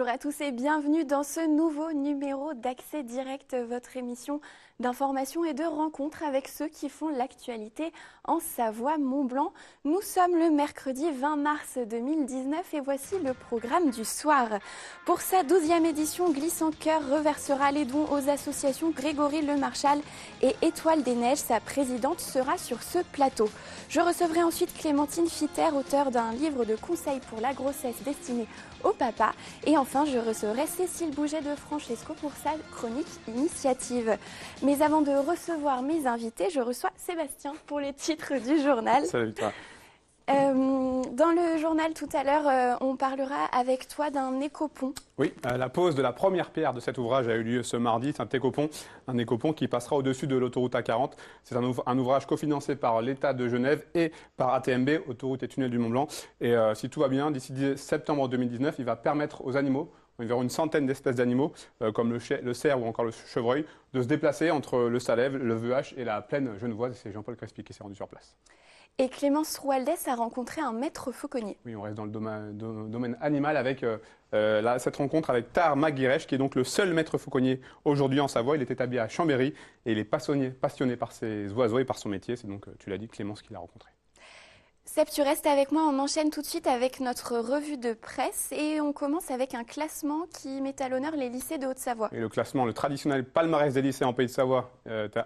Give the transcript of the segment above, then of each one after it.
Bonjour à tous et bienvenue dans ce nouveau numéro d'Accès Direct, votre émission d'information et de rencontre avec ceux qui font l'actualité en Savoie-Mont-Blanc. Nous sommes le mercredi 20 mars 2019 et voici le programme du soir. Pour sa 12e édition, Glisse en Cœur reversera les dons aux associations Grégory Le Marchal et Étoile des Neiges. Sa présidente sera sur ce plateau. Je recevrai ensuite Clémentine Fitter, auteure d'un livre de conseils pour la grossesse destiné au papa. Et enfin, je recevrai Cécile Bouget de Francesco pour sa chronique initiative. Mais avant de recevoir mes invités, je reçois Sébastien pour les titres du journal. Salut toi. Dans le journal tout à l'heure, on parlera avec toi d'un écopont. Oui, la pose de la première pierre de cet ouvrage a eu lieu ce mardi. C'est un écopont qui passera au-dessus de l'autoroute A40. C'est un ouvrage cofinancé par l'État de Genève et par ATMB, Autoroute et Tunnel du Mont-Blanc. Et si tout va bien, d'ici septembre 2019, il va permettre aux animaux, environ une centaine d'espèces d'animaux, comme le cerf ou encore le chevreuil, de se déplacer entre le Salève, le VEH et la plaine genevoise. C'est Jean-Paul Crespi qui s'est rendu sur place. Et Clémence Roualdès a rencontré un maître fauconnier. Oui, on reste dans le domaine animal avec cette rencontre avec Tahar Maguirech, qui est donc le seul maître fauconnier aujourd'hui en Savoie. Il est établi à Chambéry et il est passionné par ses oiseaux et par son métier. C'est donc, tu l'as dit, Clémence qui l'a rencontré. Seb, tu restes avec moi, on enchaîne tout de suite avec notre revue de presse et on commence avec un classement qui met à l'honneur les lycées de Haute-Savoie. Et le classement, le traditionnel palmarès des lycées en Pays de Savoie,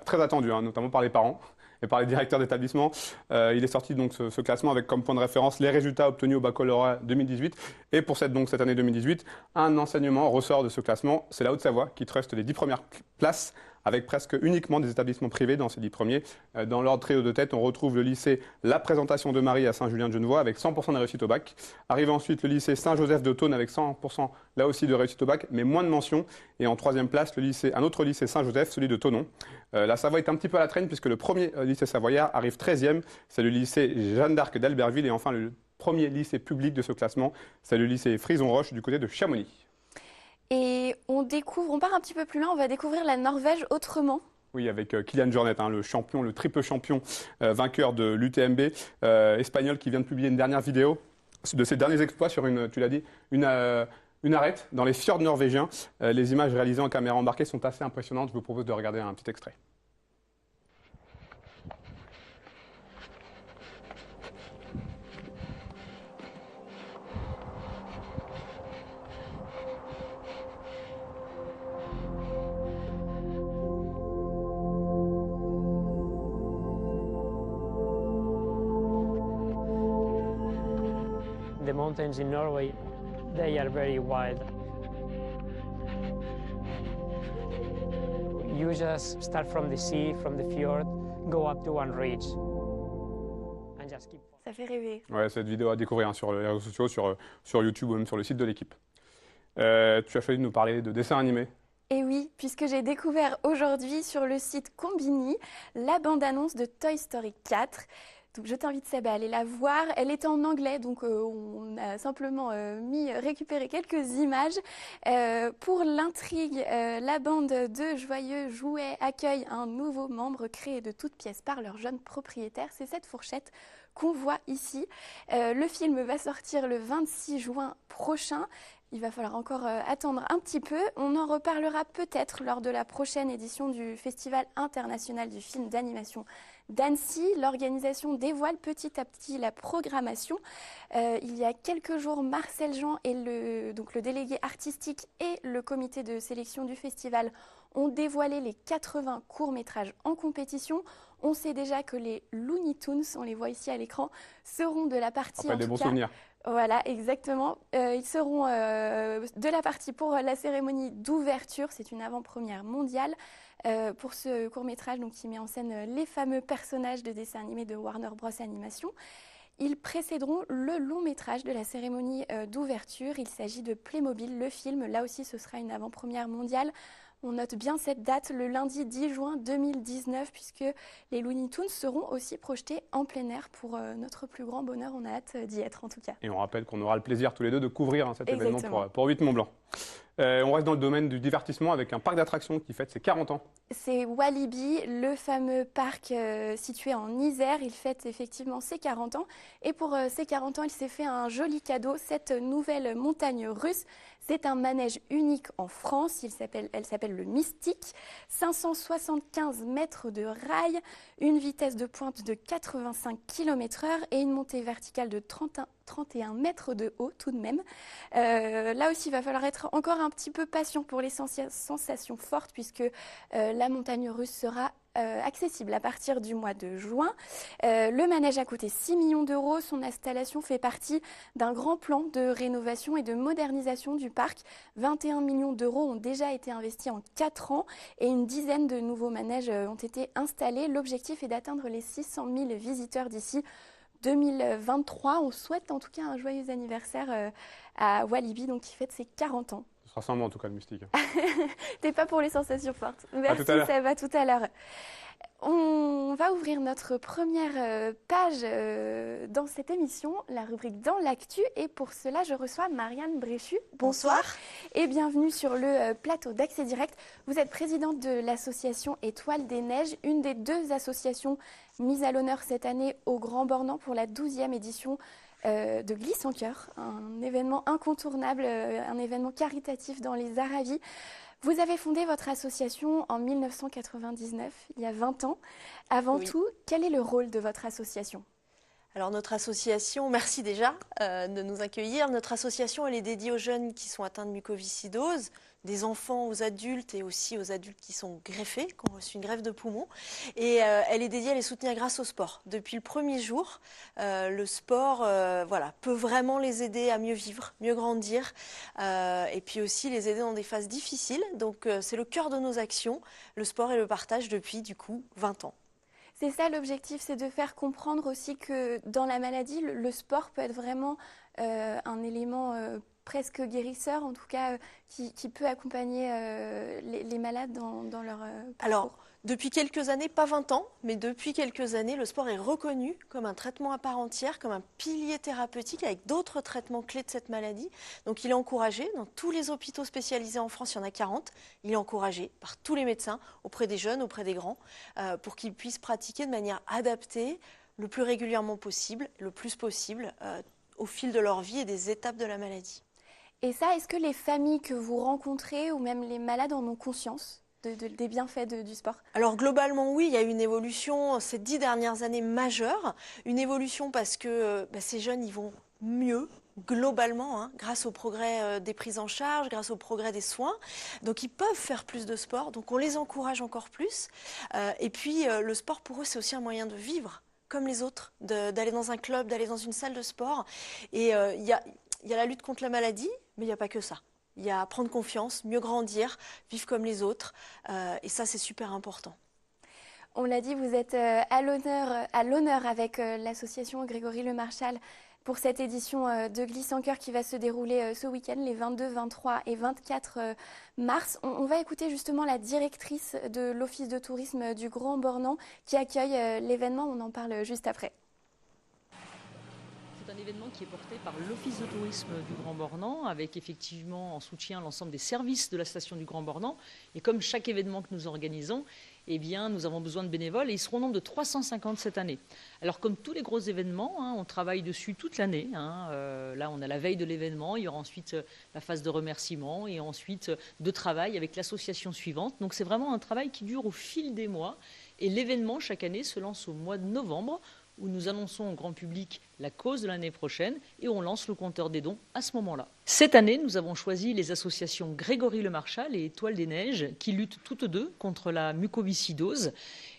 très attendu, notamment par les parents et par les directeurs d'établissement. Il est sorti donc ce classement avec comme point de référence les résultats obtenus au baccalauréat 2018. Et pour cette année 2018, un enseignement ressort de ce classement, c'est la Haute-Savoie qui truste les 10 premières places, avec presque uniquement des établissements privés dans ces 10 premiers. Dans l'ordre trio de tête, on retrouve le lycée La Présentation de Marie à Saint-Julien-de-Genevois avec 100% de réussite au bac. Arrive ensuite le lycée Saint-Joseph de Thônes avec 100% là aussi de réussite au bac, mais moins de mentions. Et en troisième place, un autre lycée Saint-Joseph, celui de Thonon. La Savoie est un petit peu à la traîne puisque le premier lycée savoyard arrive 13e. C'est le lycée Jeanne d'Arc d'Albertville. Et enfin, le premier lycée public de ce classement, c'est le lycée Frison-Roche du côté de Chamonix. Et on part un petit peu plus loin, on va découvrir la Norvège autrement. Oui, avec Kylian Jornet, le triple champion vainqueur de l'UTMB espagnol qui vient de publier une dernière vidéo de ses derniers exploits sur une arête dans les fjords norvégiens. Les images réalisées en caméra embarquée sont assez impressionnantes. Je vous propose de regarder un petit extrait. The mountains in Norway, they are very wide. You just start from the sea, from the fjord, go up to one ridge, and just keep. Ça fait rêver. Ouais, cette vidéo à découvrir sur les réseaux sociaux, sur YouTube ou même sur le site de l'équipe. Tu as choisi de nous parler de dessins animés. Et oui, puisque j'ai découvert aujourd'hui sur le site Combini la bande-annonce de Toy Story 4. Donc je t'invite Seb à aller la voir. Elle était en anglais, donc on a simplement récupéré quelques images. Pour l'intrigue, la bande de joyeux jouets accueille un nouveau membre créé de toutes pièces par leur jeune propriétaire. C'est cette fourchette qu'on voit ici. Le film va sortir le 26 juin prochain. Il va falloir encore attendre un petit peu. On en reparlera peut-être lors de la prochaine édition du Festival international du film d'animation d'Annecy. L'organisation dévoile petit à petit la programmation. Il y a quelques jours, Marcel Jean et le délégué artistique et le comité de sélection du festival ont dévoilé les 80 courts-métrages en compétition. On sait déjà que les Looney Tunes, on les voit ici à l'écran, seront de la partie. Après, des bons souvenirs. Voilà, exactement. Ils seront de la partie pour la cérémonie d'ouverture. C'est une avant-première mondiale pour ce court-métrage qui met en scène les fameux personnages de dessins animés de Warner Bros. Animation. Ils précéderont le long-métrage de la cérémonie d'ouverture. Il s'agit de Playmobil, le film. Là aussi, ce sera une avant-première mondiale. On note bien cette date, le lundi 10 juin 2019, puisque les Looney Tunes seront aussi projetés en plein air pour notre plus grand bonheur. On a hâte d'y être en tout cas. Et on rappelle qu'on aura le plaisir tous les deux de couvrir cet événement pour 8 Mont-Blanc. On reste dans le domaine du divertissement avec un parc d'attractions qui fête ses 40 ans. C'est Walibi, le fameux parc situé en Isère. Il fête effectivement ses 40 ans. Et pour ses 40 ans, il s'est fait un joli cadeau, cette nouvelle montagne russe. C'est un manège unique en France, elle s'appelle le Mystique, 575 mètres de rail, une vitesse de pointe de 85 km/h et une montée verticale de 31 mètres de haut tout de même. Là aussi, il va falloir être encore un petit peu patient pour les sensations fortes puisque la montagne russe sera accessible à partir du mois de juin. Le manège a coûté 6 millions d'euros. Son installation fait partie d'un grand plan de rénovation et de modernisation du parc. 21 millions d'euros ont déjà été investis en 4 ans et une dizaine de nouveaux manèges ont été installés. L'objectif est d'atteindre les 600 000 visiteurs d'ici 2023. On souhaite en tout cas un joyeux anniversaire à Walibi, donc qui fête ses 40 ans. Ça ressemble en tout cas le Mystique. T'es pas pour les sensations fortes. Merci, ça va tout à l'heure. On va ouvrir notre première page dans cette émission, la rubrique Dans l'actu. Et pour cela, je reçois Marianne Bréchu. Bonsoir. Et bienvenue sur le plateau d'Accès Direct. Vous êtes présidente de l'association Étoile des Neiges, une des 2 associations mises à l'honneur cette année au Grand Bornand pour la 12e édition de Glisse en Cœur, un événement incontournable, un événement caritatif dans les Aravis. Vous avez fondé votre association en 1999, il y a 20 ans. Avant tout, quel est le rôle de votre association ? Alors notre association, merci déjà de nous accueillir. Notre association, elle est dédiée aux jeunes qui sont atteints de mucoviscidose, des enfants aux adultes et aussi aux adultes qui sont greffés, qui ont reçu une greffe de poumon. Et elle est dédiée à les soutenir grâce au sport. Depuis le premier jour, le sport peut vraiment les aider à mieux vivre, mieux grandir et puis aussi les aider dans des phases difficiles. Donc c'est le cœur de nos actions, le sport et le partage depuis du coup 20 ans. C'est ça l'objectif, c'est de faire comprendre aussi que dans la maladie, le sport peut être vraiment un élément presque guérisseur, en tout cas qui peut accompagner les malades dans leur parcours. Alors, depuis quelques années, pas 20 ans, mais depuis quelques années, le sport est reconnu comme un traitement à part entière, comme un pilier thérapeutique avec d'autres traitements clés de cette maladie. Donc il est encouragé, dans tous les hôpitaux spécialisés en France, il y en a 40, il est encouragé par tous les médecins, auprès des jeunes, auprès des grands, pour qu'ils puissent pratiquer de manière adaptée, le plus régulièrement possible, le plus possible, au fil de leur vie et des étapes de la maladie. Et ça, est-ce que les familles que vous rencontrez ou même les malades en ont conscience des bienfaits du sport? Alors globalement oui, il y a eu une évolution ces 10 dernières années majeure, une évolution parce que ces jeunes ils vont mieux globalement grâce au progrès des prises en charge, grâce au progrès des soins, donc ils peuvent faire plus de sport, donc on les encourage encore plus et puis le sport pour eux c'est aussi un moyen de vivre comme les autres, d'aller dans un club, d'aller dans une salle de sport et il y a la lutte contre la maladie, mais il n'y a pas que ça. Il y a prendre confiance, mieux grandir, vivre comme les autres. Et ça, c'est super important. On l'a dit, vous êtes à l'honneur avec l'association Grégory Le Marchal pour cette édition de Glisse en Cœur qui va se dérouler ce week-end, les 22, 23 et 24 mars. On va écouter justement la directrice de l'Office de tourisme du Grand Bornand qui accueille l'événement. On en parle juste après. C'est un événement qui est porté par l'Office de tourisme du Grand Bornand, avec effectivement en soutien l'ensemble des services de la station du Grand Bornand. Et comme chaque événement que nous organisons, eh bien, nous avons besoin de bénévoles et ils seront au nombre de 350 cette année. Alors comme tous les gros événements, on travaille dessus toute l'année. Là, on a la veille de l'événement, il y aura ensuite la phase de remerciement et ensuite de travail avec l'association suivante. Donc c'est vraiment un travail qui dure au fil des mois. Et l'événement, chaque année, se lance au mois de novembre, où nous annonçons au grand public la cause de l'année prochaine et on lance le compteur des dons à ce moment-là. Cette année, nous avons choisi les associations Grégory Le Marchal et Étoile des Neiges qui luttent toutes deux contre la mucoviscidose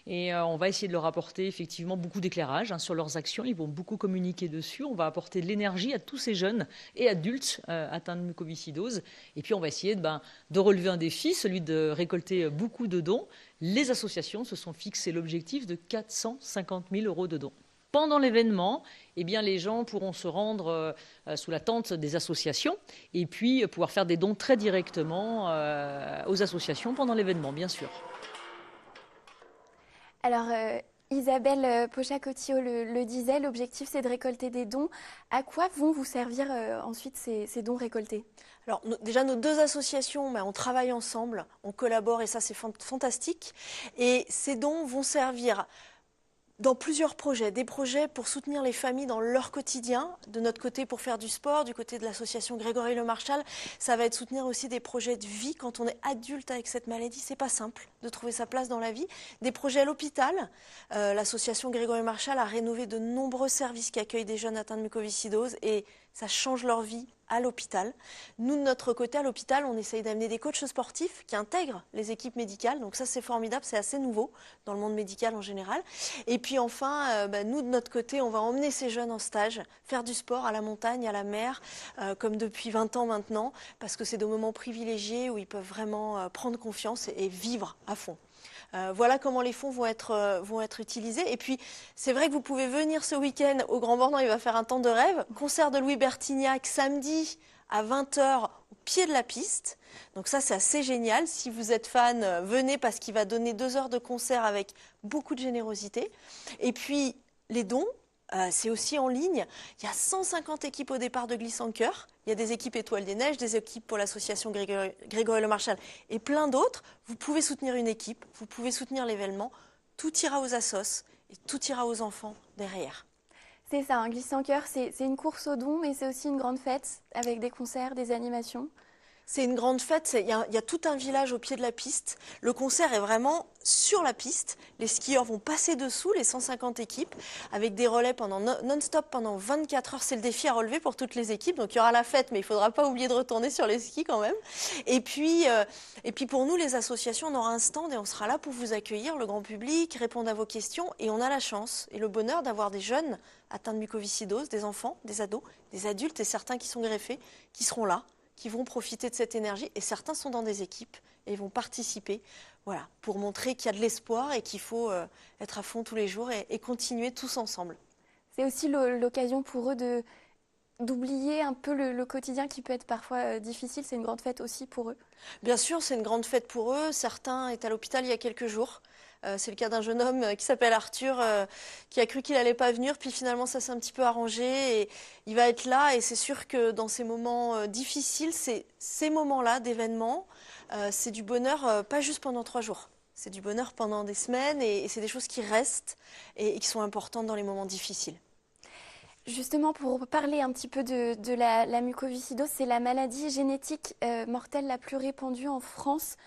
et on va essayer de leur apporter effectivement beaucoup d'éclairage sur leurs actions. Ils vont beaucoup communiquer dessus. On va apporter de l'énergie à tous ces jeunes et adultes atteints de mucoviscidose et puis on va essayer de relever un défi, celui de récolter beaucoup de dons. Les associations se sont fixées l'objectif de 450 000 € de dons. Pendant l'événement, eh bien, les gens pourront se rendre sous la tente des associations et puis pouvoir faire des dons très directement aux associations pendant l'événement, bien sûr. Alors, Isabelle Pochacotio le disait, l'objectif c'est de récolter des dons. À quoi vont vous servir ensuite ces dons récoltés ? Alors déjà nos deux associations, on travaille ensemble, on collabore et ça c'est fantastique. Et ces dons vont servir Dans plusieurs projets, des projets pour soutenir les familles dans leur quotidien, de notre côté pour faire du sport, du côté de l'association Grégory Le Marchal, ça va être soutenir aussi des projets de vie quand on est adulte avec cette maladie, c'est pas simple de trouver sa place dans la vie. Des projets à l'hôpital, l'association Grégory Le Marchal a rénové de nombreux services qui accueillent des jeunes atteints de mucoviscidose et ça change leur vie à l'hôpital. Nous, de notre côté, à l'hôpital, on essaye d'amener des coachs sportifs qui intègrent les équipes médicales. Donc ça, c'est formidable, c'est assez nouveau dans le monde médical en général. Et puis enfin, nous, de notre côté, on va emmener ces jeunes en stage, faire du sport à la montagne, à la mer, comme depuis 20 ans maintenant, parce que c'est des moments privilégiés où ils peuvent vraiment prendre confiance et vivre à fond. Voilà comment les fonds vont être utilisés. Et puis, c'est vrai que vous pouvez venir ce week-end au Grand Bornand, il va faire un temps de rêve. Concert de Louis Bertignac samedi à 20 h au pied de la piste. Donc ça, c'est assez génial. Si vous êtes fan, venez parce qu'il va donner 2 heures de concert avec beaucoup de générosité. Et puis, les dons. C'est aussi en ligne. Il y a 150 équipes au départ de Glisse en Cœur. Il y a des équipes Étoiles des Neiges, des équipes pour l'association Grégory Le Marchal et plein d'autres. Vous pouvez soutenir une équipe, vous pouvez soutenir l'événement. Tout ira aux assos et tout ira aux enfants derrière. C'est ça, Glisse en Cœur, c'est une course aux dons, mais c'est aussi une grande fête avec des concerts, des animations. C'est une grande fête, il y a tout un village au pied de la piste. Le concert est vraiment sur la piste. Les skieurs vont passer dessous, les 150 équipes, avec des relais non-stop pendant 24 heures. C'est le défi à relever pour toutes les équipes. Donc il y aura la fête, mais il ne faudra pas oublier de retourner sur les skis quand même. Et puis pour nous, les associations, on aura un stand et on sera là pour vous accueillir, le grand public, répondre à vos questions. Et on a la chance et le bonheur d'avoir des jeunes atteints de mucoviscidose, des enfants, des ados, des adultes et certains qui sont greffés, qui seront là, qui vont profiter de cette énergie et certains sont dans des équipes et vont participer, voilà, pour montrer qu'il y a de l'espoir et qu'il faut être à fond tous les jours et continuer tous ensemble. C'est aussi l'occasion pour eux d'oublier un peu le quotidien qui peut être parfois difficile. C'est une grande fête aussi pour eux. Bien sûr, c'est une grande fête pour eux. Certains étaient à l'hôpital il y a quelques jours. C'est le cas d'un jeune homme qui s'appelle Arthur, qui a cru qu'il n'allait pas venir, puis finalement ça s'est un petit peu arrangé et il va être là. Et c'est sûr que dans ces moments difficiles, ces moments-là d'événements, c'est du bonheur pas juste pendant 3 jours. C'est du bonheur pendant des semaines et c'est des choses qui restent et qui sont importantes dans les moments difficiles. Justement, pour parler un petit peu de la mucoviscidose, c'est la maladie génétique mortelle la plus répandue en France.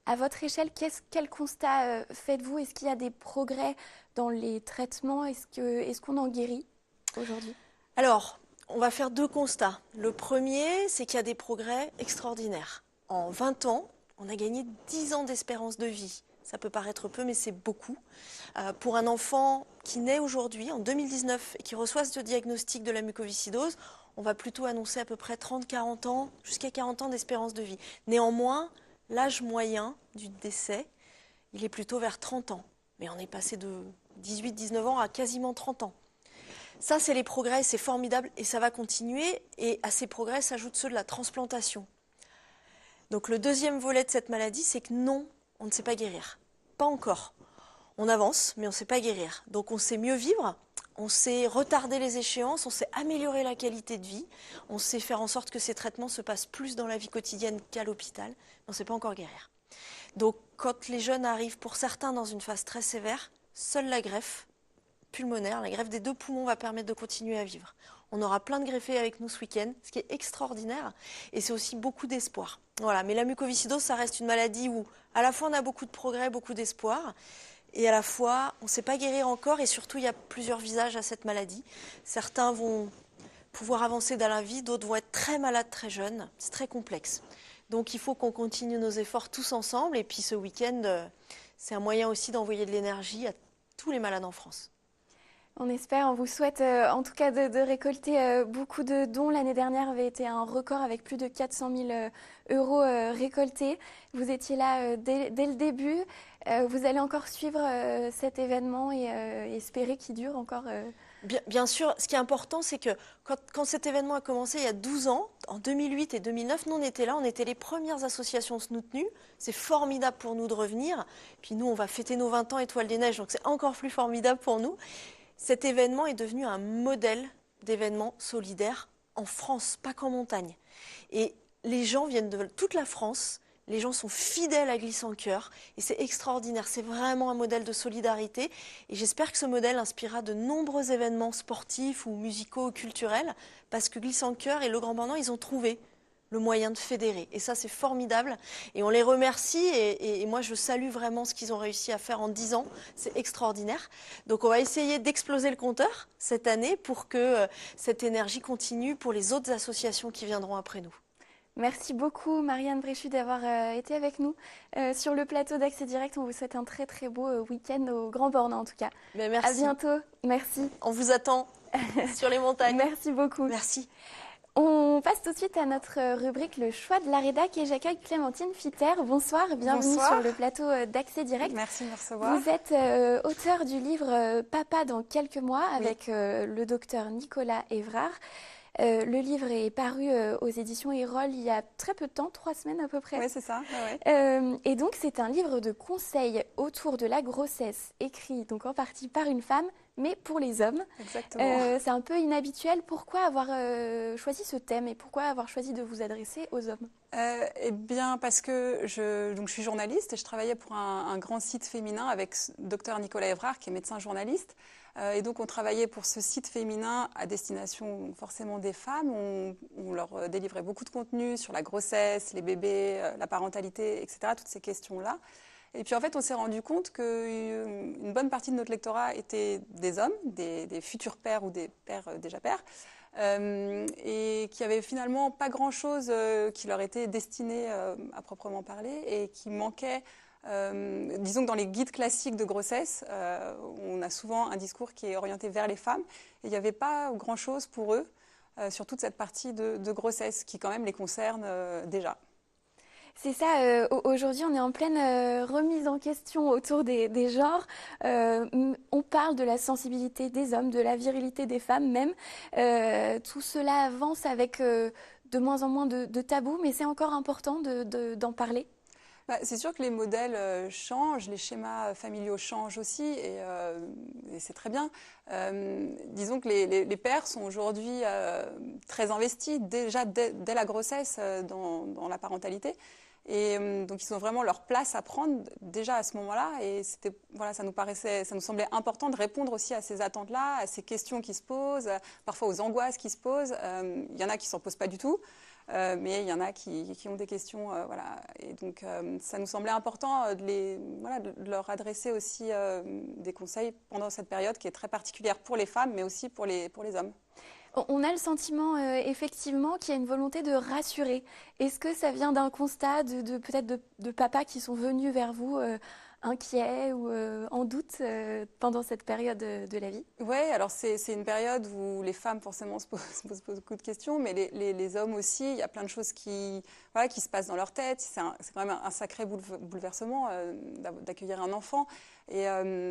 À votre échelle, quel constat faites-vous? Est-ce qu'il y a des progrès dans les traitements? Est-ce qu'on en guérit aujourd'hui? Alors, on va faire 2 constats. Le premier, c'est qu'il y a des progrès extraordinaires. En 20 ans, on a gagné 10 ans d'espérance de vie. Ça peut paraître peu, mais c'est beaucoup. Pour un enfant qui naît aujourd'hui, en 2019, et qui reçoit ce diagnostic de la mucoviscidose, on va plutôt annoncer à peu près 30-40 ans, jusqu'à 40 ans d'espérance de vie. Néanmoins, l'âge moyen du décès, il est plutôt vers 30 ans. Mais on est passé de 18-19 ans à quasiment 30 ans. Ça, c'est les progrès, c'est formidable et ça va continuer. Et à ces progrès s'ajoutent ceux de la transplantation. Donc le deuxième volet de cette maladie, c'est que non, on ne sait pas guérir. Pas encore. On avance, mais on ne sait pas guérir. Donc on sait mieux vivre, on sait retarder les échéances, on sait améliorer la qualité de vie, on sait faire en sorte que ces traitements se passent plus dans la vie quotidienne qu'à l'hôpital, mais on ne sait pas encore guérir. Donc quand les jeunes arrivent, pour certains, dans une phase très sévère, seule la greffe pulmonaire, la greffe des 2 poumons va permettre de continuer à vivre. On aura plein de greffés avec nous ce week-end, ce qui est extraordinaire, et c'est aussi beaucoup d'espoir. Voilà, mais la mucoviscidose, ça reste une maladie où à la fois on a beaucoup de progrès, beaucoup d'espoir, et à la fois on ne sait pas guérir encore, et surtout il y a plusieurs visages à cette maladie. Certains vont pouvoir avancer dans la vie, d'autres vont être très malades très jeunes, c'est très complexe. Donc il faut qu'on continue nos efforts tous ensemble, et puis ce week-end, c'est un moyen aussi d'envoyer de l'énergie à tous les malades en France. On espère, on vous souhaite en tout cas de récolter beaucoup de dons. L'année dernière avait été un record avec plus de 400 000 euros récoltés. Vous étiez là dès le début. Vous allez encore suivre cet événement et espérer qu'il dure encore. Bien sûr, ce qui est important, c'est que quand cet événement a commencé il y a 12 ans, en 2008 et 2009, nous on était là, on était les premières associations soutenues. C'est formidable pour nous de revenir. Puis nous, on va fêter nos 20 ans Étoiles des Neiges, donc c'est encore plus formidable pour nous. Cet événement est devenu un modèle d'événement solidaire en France, pas qu'en montagne. Et les gens viennent de toute la France, Les gens sont fidèles à Glisse en Cœur et c'est extraordinaire. C'est vraiment un modèle de solidarité et j'espère que ce modèle inspirera de nombreux événements sportifs ou musicaux ou culturels parce que Glisse en Cœur et Le Grand Bornand, ils ont trouvé le moyen de fédérer. Et ça, c'est formidable. Et on les remercie. Et moi, je salue vraiment ce qu'ils ont réussi à faire en 10 ans. C'est extraordinaire. Donc, on va essayer d'exploser le compteur cette année pour que cette énergie continue pour les autres associations qui viendront après nous. Merci beaucoup Marianne Bréchu d'avoir été avec nous sur le plateau d'Accès Direct. On vous souhaite un très très beau week-end au Grand Bornand en tout cas. Mais merci. À bientôt. Merci. On vous attend sur les montagnes. Merci beaucoup. Merci. On passe tout de suite à notre rubrique Le choix de la rédac et j'accueille Clémentine Fitter. Bonsoir, bienvenue Bonsoir. sur le plateau d'Accès Direct. Merci de me recevoir. Vous êtes auteur du livre Papa dans quelques mois avec le docteur Nicolas Évrard. Le livre est paru aux éditions Erol il y a très peu de temps, 3 semaines à peu près. Oui, c'est ça. Ouais. Et donc c'est un livre de conseils autour de la grossesse, écrit donc en partie par une femme, mais pour les hommes. Exactement. C'est un peu inhabituel. Pourquoi avoir choisi ce thème et pourquoi avoir choisi de vous adresser aux hommes? Eh bien, parce que je suis journaliste et je travaillais pour un grand site féminin avec docteur Nicolas Évrard, qui est médecin journaliste. Et donc, on travaillait pour ce site féminin à destination forcément des femmes. On leur délivrait beaucoup de contenu sur la grossesse, les bébés, la parentalité, etc., toutes ces questions-là. Et puis, en fait, on s'est rendu compte qu'une bonne partie de notre lectorat était des hommes, des futurs pères ou des pères déjà pères, et qui n'avaient finalement pas grand-chose qui leur était destiné à proprement parler et qui manquait. Disons que dans les guides classiques de grossesse, on a souvent un discours qui est orienté vers les femmes et il n'y avait pas grand-chose pour eux sur toute cette partie de grossesse qui quand même les concerne déjà. C'est ça, aujourd'hui on est en pleine remise en question autour des genres. On parle de la sensibilité des hommes, de la virilité des femmes même. Tout cela avance avec de moins en moins de tabous, mais c'est encore important d'en parler. C'est sûr que les modèles changent, les schémas familiaux changent aussi, et c'est très bien. Disons que les pères sont aujourd'hui très investis déjà dès la grossesse dans la parentalité. Et donc ils ont vraiment leur place à prendre déjà à ce moment-là. Et voilà, ça nous semblait important de répondre aussi à ces attentes-là, à ces questions qui se posent, parfois aux angoisses qui se posent. Il y en a qui ne s'en posent pas du tout. Mais il y en a qui ont des questions, voilà. Et donc, ça nous semblait important de leur adresser aussi des conseils pendant cette période qui est très particulière pour les femmes, mais aussi pour les hommes. On a le sentiment, effectivement, qu'il y a une volonté de rassurer. Est-ce que ça vient d'un constat peut-être de papas qui sont venus vers vous inquiets ou en doute pendant cette période de la vie? Oui, alors c'est une période où les femmes forcément se posent beaucoup de questions, mais les hommes aussi, il y a plein de choses qui se passent dans leur tête. C'est quand même un sacré bouleversement d'accueillir un enfant. Et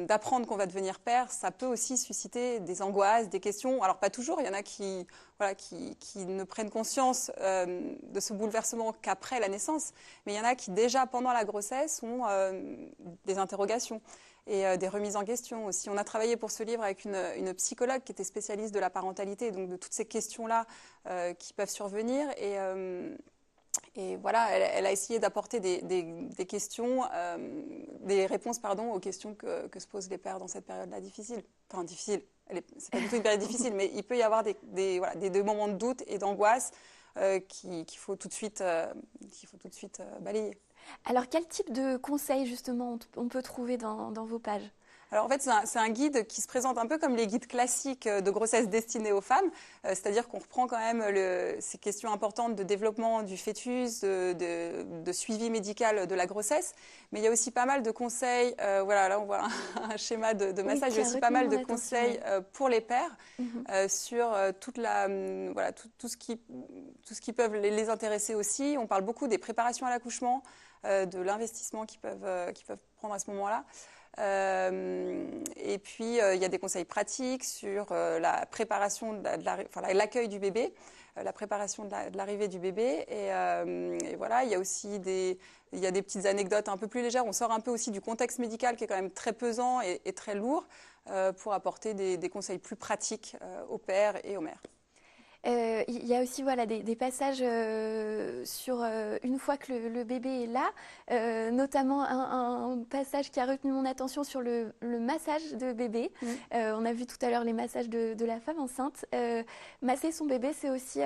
d'apprendre qu'on va devenir père, ça peut aussi susciter des angoisses, des questions. Alors pas toujours, il y en a qui ne prennent conscience de ce bouleversement qu'après la naissance, mais il y en a qui déjà pendant la grossesse ont des interrogations et des remises en question aussi. On a travaillé pour ce livre avec une psychologue qui était spécialiste de la parentalité, donc de toutes ces questions-là qui peuvent survenir. Et voilà, elle a essayé d'apporter des questions, des réponses aux questions que se posent les pères dans cette période-là difficile. Enfin, difficile, c'est pas du tout une période difficile, mais il peut y avoir des moments de doute et d'angoisse qu'il faut tout de suite balayer. Alors, quel type de conseils, justement, on peut trouver dans vos pages ? Alors en fait, c'est un guide qui se présente un peu comme les guides classiques de grossesse destinés aux femmes, c'est-à-dire qu'on reprend quand même ces questions importantes de développement du fœtus, de suivi médical de la grossesse, mais il y a aussi pas mal de conseils, voilà, là on voit un schéma de massage, il y a aussi pas mal de conseils pour les pères sur tout ce qui peuvent les intéresser aussi. On parle beaucoup des préparations à l'accouchement, de l'investissement qu'ils peuvent prendre à ce moment-là. Et puis, il y a des conseils pratiques sur la préparation, l'accueil du bébé, la préparation de l'arrivée du bébé. Et voilà, il y a aussi des petites anecdotes un peu plus légères. On sort un peu aussi du contexte médical qui est quand même très pesant et très lourd pour apporter des conseils plus pratiques aux pères et aux mères. Il y a aussi voilà, des passages sur une fois que le bébé est là, notamment un passage qui a retenu mon attention sur le massage de bébé. On a vu tout à l'heure les massages de la femme enceinte. Masser son bébé, c'est aussi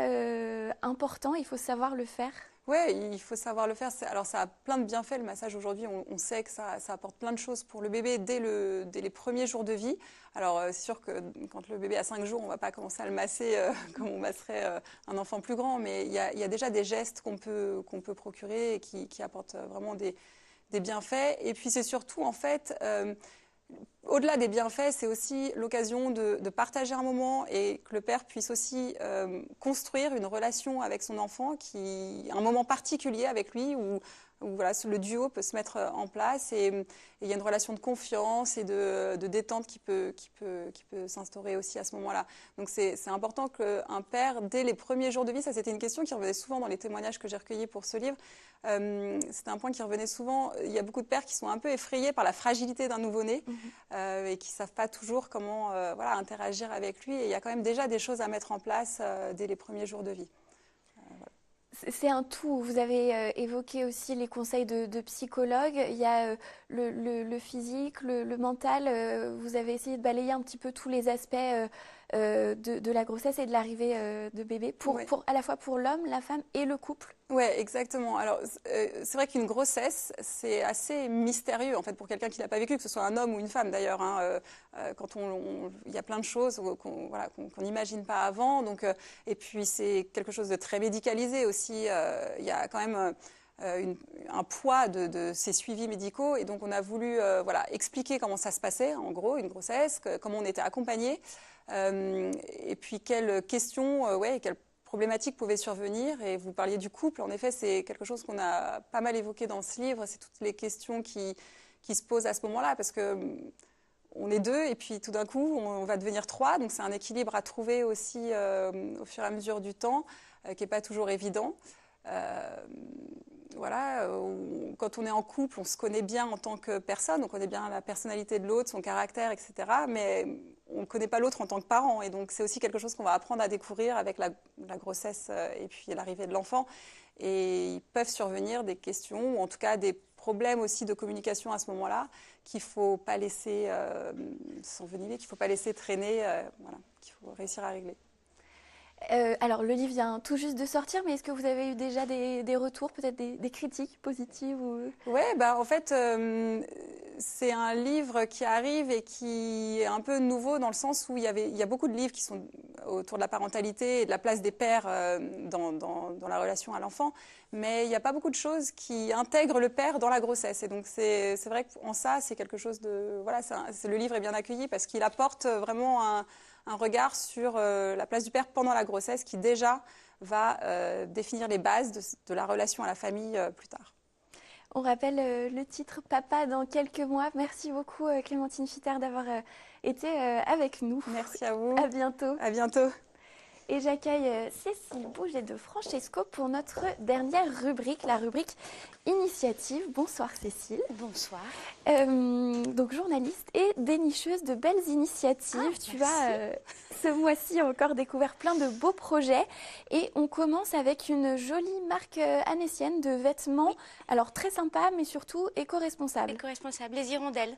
important, il faut savoir le faire. Oui, il faut savoir le faire. Alors, ça a plein de bienfaits, le massage aujourd'hui. On sait que ça apporte plein de choses pour le bébé dès les premiers jours de vie. Alors, c'est sûr que quand le bébé a 5 jours, on ne va pas commencer à le masser comme on masserait un enfant plus grand. Mais il y a déjà des gestes qu'on peut procurer et qui apportent vraiment des bienfaits. Et puis, c'est surtout, en fait, au-delà des bienfaits, c'est aussi l'occasion de partager un moment et que le père puisse aussi construire une relation avec son enfant, un moment particulier avec lui où voilà, le duo peut se mettre en place et il y a une relation de confiance et de détente qui peut s'instaurer aussi à ce moment-là. Donc c'est important qu'un père, dès les premiers jours de vie, ça c'était une question qui revenait souvent dans les témoignages que j'ai recueillis pour ce livre, c'était un point qui revenait souvent. Il y a beaucoup de pères qui sont un peu effrayés par la fragilité d'un nouveau-né et qui ne savent pas toujours comment voilà, interagir avec lui. Et il y a quand même déjà des choses à mettre en place dès les premiers jours de vie. C'est un tout. Vous avez évoqué aussi les conseils de psychologues. Il y a le physique, le mental. Vous avez essayé de balayer un petit peu tous les aspects de la grossesse et de l'arrivée de bébé, à la fois pour l'homme, la femme et le couple. Oui, exactement. Alors, c'est vrai qu'une grossesse, c'est assez mystérieux, en fait, pour quelqu'un qui ne l'a pas vécu, que ce soit un homme ou une femme, d'ailleurs. Hein, quand il y a plein de choses qu'on n'imagine pas avant. Donc, et puis, c'est quelque chose de très médicalisé aussi. Il y a quand même un poids de ces suivis médicaux. Et donc, on a voulu voilà, expliquer comment ça se passait, en gros, une grossesse, comment on était accompagné. Et puis, quelles questions, quelles problématiques pouvaient survenir. Et vous parliez du couple. En effet, c'est quelque chose qu'on a pas mal évoqué dans ce livre. C'est toutes les questions qui se posent à ce moment-là, parce que on est 2 et puis tout d'un coup, on va devenir 3. Donc, c'est un équilibre à trouver aussi au fur et à mesure du temps, qui n'est pas toujours évident. Voilà, quand on est en couple, on se connaît bien en tant que personne, on connaît bien la personnalité de l'autre, son caractère, etc. Mais on ne connaît pas l'autre en tant que parent. Et donc, c'est aussi quelque chose qu'on va apprendre à découvrir avec la grossesse et puis l'arrivée de l'enfant. Et ils peuvent survenir des questions, ou en tout cas des problèmes aussi de communication à ce moment-là, qu'il ne faut pas laisser s'envenimer, qu'il ne faut pas laisser traîner, voilà, qu'il faut réussir à régler. Alors, le livre vient tout juste de sortir, mais est-ce que vous avez eu déjà des retours, peut-être des critiques positives ou... Oui, en fait, c'est un livre qui arrive et qui est un peu nouveau dans le sens où il y a beaucoup de livres qui sont autour de la parentalité et de la place des pères dans la relation à l'enfant, mais il n'y a pas beaucoup de choses qui intègrent le père dans la grossesse. Et donc, c'est vrai qu'en ça, c'est quelque chose de... Voilà, le livre est bien accueilli parce qu'il apporte vraiment un regard sur la place du père pendant la grossesse qui déjà va définir les bases de la relation à la famille plus tard. On rappelle le titre « Papa dans quelques mois ». Merci beaucoup Clémentine Fitter d'avoir été avec nous. Merci à vous. À bientôt. À bientôt. Et j'accueille Cécile Bouget de Francesco pour notre dernière rubrique, la rubrique Initiative. Bonsoir Cécile. Bonsoir. Donc journaliste et dénicheuse de belles initiatives. Tu as ce mois-ci encore découvert plein de beaux projets. Et on commence avec une jolie marque annécienne de vêtements. Oui. Alors très sympa, mais surtout éco-responsable. Éco-responsable, les Hirondelles.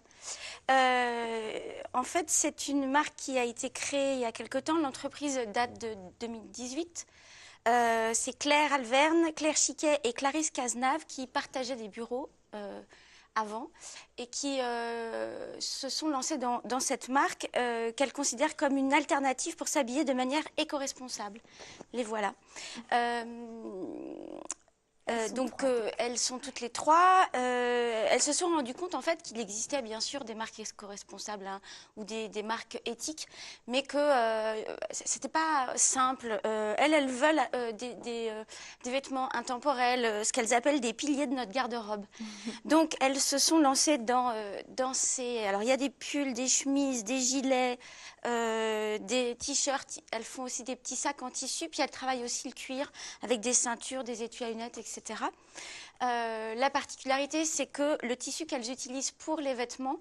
En fait, c'est une marque qui a été créée il y a quelque temps. L'entreprise date de 2018. C'est Claire Alverne, Claire Chiquet et Clarisse Cazenave qui partageaient des bureaux avant et qui se sont lancées dans cette marque qu'elles considèrent comme une alternative pour s'habiller de manière éco-responsable. Les voilà. Elles sont toutes les trois. Elles se sont rendues compte en fait qu'il existait bien sûr des marques éco-responsables ou des marques éthiques, mais que c'était pas simple. Elles veulent des vêtements intemporels, ce qu'elles appellent des piliers de notre garde-robe. Donc elles se sont lancées dans ces. Alors il y a des pulls, des chemises, des gilets, des t-shirts. Elles font aussi des petits sacs en tissu, puis elles travaillent aussi le cuir avec des ceintures, des étuis à lunettes, etc. La particularité, c'est que le tissu qu'elles utilisent pour les vêtements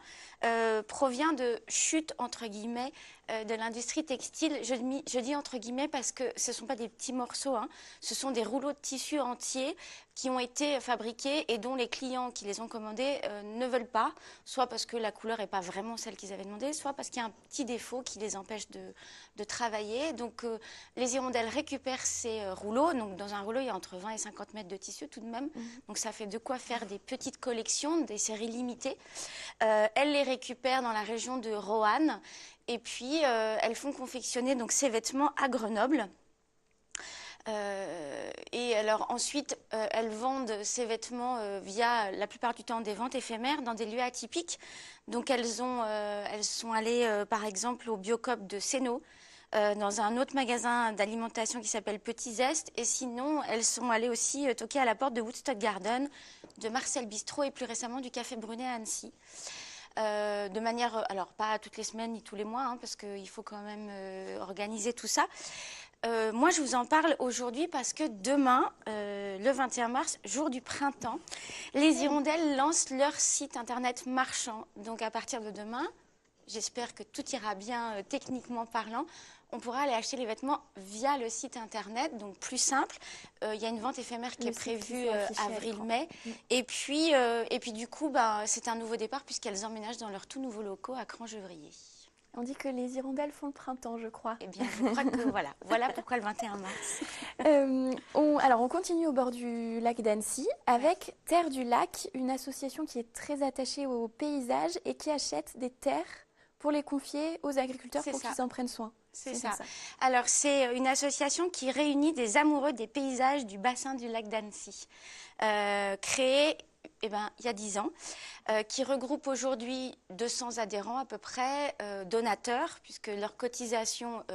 provient de chutes, entre guillemets, de l'industrie textile. Je dis entre guillemets parce que ce ne sont pas des petits morceaux, hein. Ce sont des rouleaux de tissu entiers qui ont été fabriqués et dont les clients qui les ont commandés ne veulent pas, soit parce que la couleur n'est pas vraiment celle qu'ils avaient demandé, soit parce qu'il y a un petit défaut qui les empêche de travailler. Donc les hirondelles récupèrent ces rouleaux. Donc dans un rouleau, il y a entre 20 et 50 mètres de tissu tout de même. Donc ça fait de quoi faire des petites collections, des séries limitées. Elles les récupèrent dans la région de Roanne. Et puis, elles font confectionner donc, ces vêtements à Grenoble. Et alors ensuite, elles vendent ces vêtements via la plupart du temps des ventes éphémères dans des lieux atypiques. Donc elles sont allées par exemple au Biocoop de Sénaux, dans un autre magasin d'alimentation qui s'appelle Petit Zeste. Et sinon, elles sont allées aussi toquer à la porte de Woodstock Garden, de Marcel Bistrot et plus récemment du Café Brunet à Annecy. De manière, alors pas toutes les semaines ni tous les mois, hein, parce qu'il faut quand même organiser tout ça. Moi, je vous en parle aujourd'hui parce que demain, le 21 mars, jour du printemps, les hirondelles lancent leur site internet marchand. Donc à partir de demain, j'espère que tout ira bien techniquement parlant, on pourra aller acheter les vêtements via le site internet, donc plus simple. Il y a une vente éphémère qui est prévue avril-mai. Et puis du coup, c'est un nouveau départ puisqu'elles emménagent dans leurs tout nouveaux locaux à Crangevrier. On dit que les hirondelles font le printemps, je crois. Eh bien, je crois que voilà pourquoi le 21 mars. On continue au bord du lac d'Annecy avec Terre du Lac, une association qui est très attachée au paysage et qui achète des terres pour les confier aux agriculteurs pour qu'ils en prennent soin. C'est ça. Alors, c'est une association qui réunit des amoureux des paysages du bassin du lac d'Annecy, créée il y a 10 ans, qui regroupe aujourd'hui 200 adhérents à peu près, donateurs, puisque leur cotisation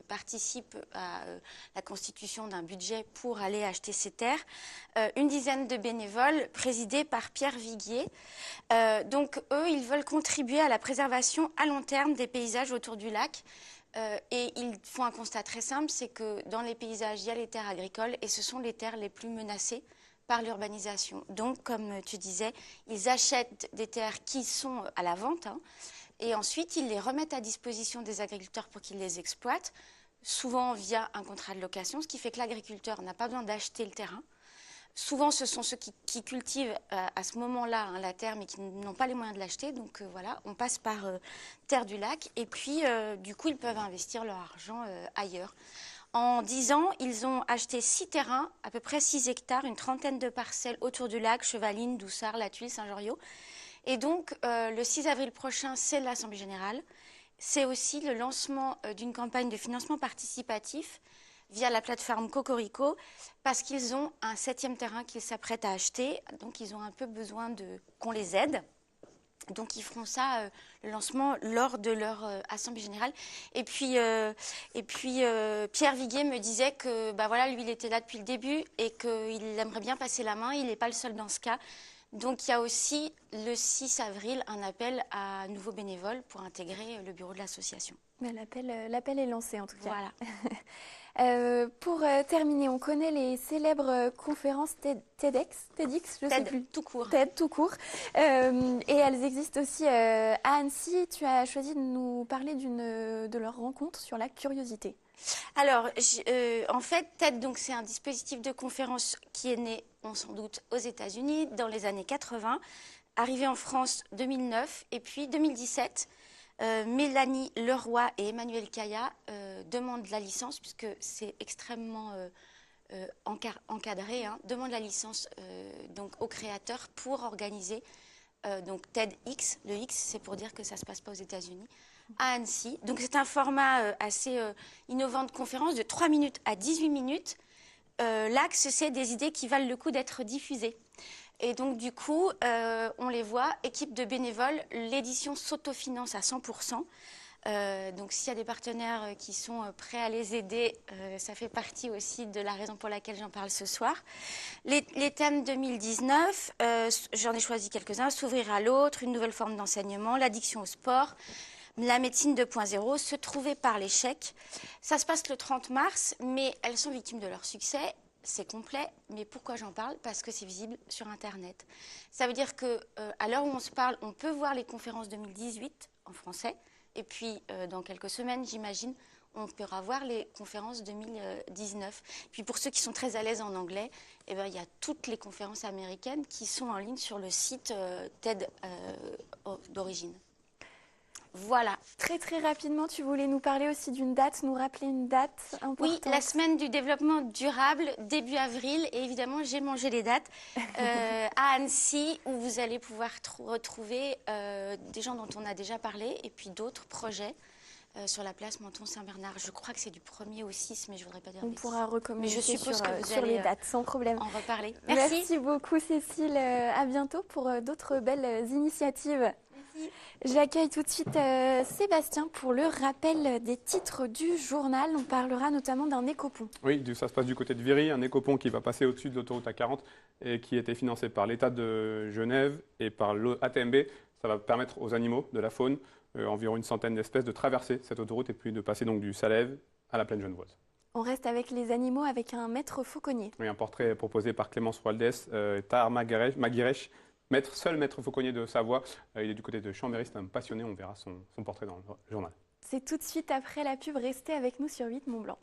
participe à la constitution d'un budget pour aller acheter ces terres, une dizaine de bénévoles présidés par Pierre Viguier. Donc, eux, ils veulent contribuer à la préservation à long terme des paysages autour du lac. Et ils font un constat très simple, c'est que dans les paysages, il y a les terres agricoles et ce sont les terres les plus menacées par l'urbanisation. Donc, comme tu disais, ils achètent des terres qui sont à la vente, hein, et ensuite ils les remettent à disposition des agriculteurs pour qu'ils les exploitent, souvent via un contrat de location, ce qui fait que l'agriculteur n'a pas besoin d'acheter le terrain. Souvent, ce sont ceux qui cultivent à ce moment-là la terre, mais qui n'ont pas les moyens de l'acheter. Donc voilà, on passe par Terre du Lac. Et puis, du coup, ils peuvent investir leur argent ailleurs. En 10 ans, ils ont acheté 6 terrains, à peu près 6 hectares, une trentaine de parcelles autour du lac, Chevaline, Doussard, La Tuile, Saint-Joriot. Et donc, le 6 avril prochain, c'est l'Assemblée générale. C'est aussi le lancement d'une campagne de financement participatif via la plateforme Cocorico, parce qu'ils ont un 7e terrain qu'ils s'apprêtent à acheter. Donc, ils ont un peu besoin qu'on les aide. Donc, ils feront ça, le lancement, lors de leur assemblée générale. Et puis Pierre Viguier me disait que, lui, il était là depuis le début et qu'il aimerait bien passer la main. Il n'est pas le seul dans ce cas. Donc, il y a aussi, le 6 avril, un appel à nouveaux bénévoles pour intégrer le bureau de l'association. L'appel est lancé, en tout cas. Voilà. Pour terminer, on connaît les célèbres conférences TEDx, je sais plus. Tout court. TED tout court. Et elles existent aussi à Annecy. Tu as choisi de nous parler de leur rencontre sur la curiosité. Alors, en fait, TED, donc, c'est un dispositif de conférence qui est né, on s'en doute, aux États-Unis dans les années 80, arrivé en France 2009, et puis 2017. Mélanie Leroy et Emmanuel Caya demandent la licence, puisque c'est extrêmement encadré, hein, demandent la licence donc, aux créateurs pour organiser donc TEDx. Le X, c'est pour dire que ça ne se passe pas aux États-Unis, à Annecy. Donc c'est un format assez innovant de conférence de 3 minutes à 18 minutes. L'axe, c'est des idées qui valent le coup d'être diffusées. Et donc, du coup, on les voit, équipe de bénévoles, l'édition s'autofinance à 100%. Donc, s'il y a des partenaires qui sont prêts à les aider, ça fait partie aussi de la raison pour laquelle j'en parle ce soir. Les thèmes 2019, j'en ai choisi quelques-uns. S'ouvrir à l'autre, une nouvelle forme d'enseignement, l'addiction au sport, la médecine 2.0, se trouver par l'échec. Ça se passe le 30 mars, mais elles sont victimes de leur succès. c'est complet, mais pourquoi j'en parle? Parce que c'est visible sur Internet. Ça veut dire que à l'heure où on se parle, on peut voir les conférences 2018 en français, et puis dans quelques semaines, j'imagine, on pourra voir les conférences 2019. Puis pour ceux qui sont très à l'aise en anglais, eh ben, il y a toutes les conférences américaines qui sont en ligne sur le site TED d'origine. Voilà. Très très rapidement, tu voulais nous parler aussi d'une date, nous rappeler une date importante. Oui, la semaine du développement durable, début avril. Et évidemment, j'ai mangé les dates à Annecy, où vous allez pouvoir retrouver des gens dont on a déjà parlé et puis d'autres projets sur la place Menton-Saint-Bernard. Je crois que c'est du 1er au 6, mais je ne voudrais pas dire. On pourra recommencer sur les dates, sans problème. En reparler. Merci beaucoup Cécile. À bientôt pour d'autres belles initiatives. Merci. J'accueille tout de suite Sébastien pour le rappel des titres du journal. On parlera notamment d'un écopont. Oui, ça se passe du côté de Viry, un écopont qui va passer au-dessus de l'autoroute A40 et qui a été financé par l'État de Genève et par l'ATMB. Ça va permettre aux animaux, de la faune, environ une centaine d'espèces, de traverser cette autoroute et puis de passer donc du Salève à la plaine genevoise. On reste avec les animaux avec un maître fauconnier. Oui, un portrait proposé par Clémence Waldès, Tahar Maguirech, seul maître fauconnier de Savoie. Il est du côté de Chambéry, c'est un passionné, on verra son portrait dans le journal. C'est tout de suite après la pub, restez avec nous sur 8 Mont Blanc.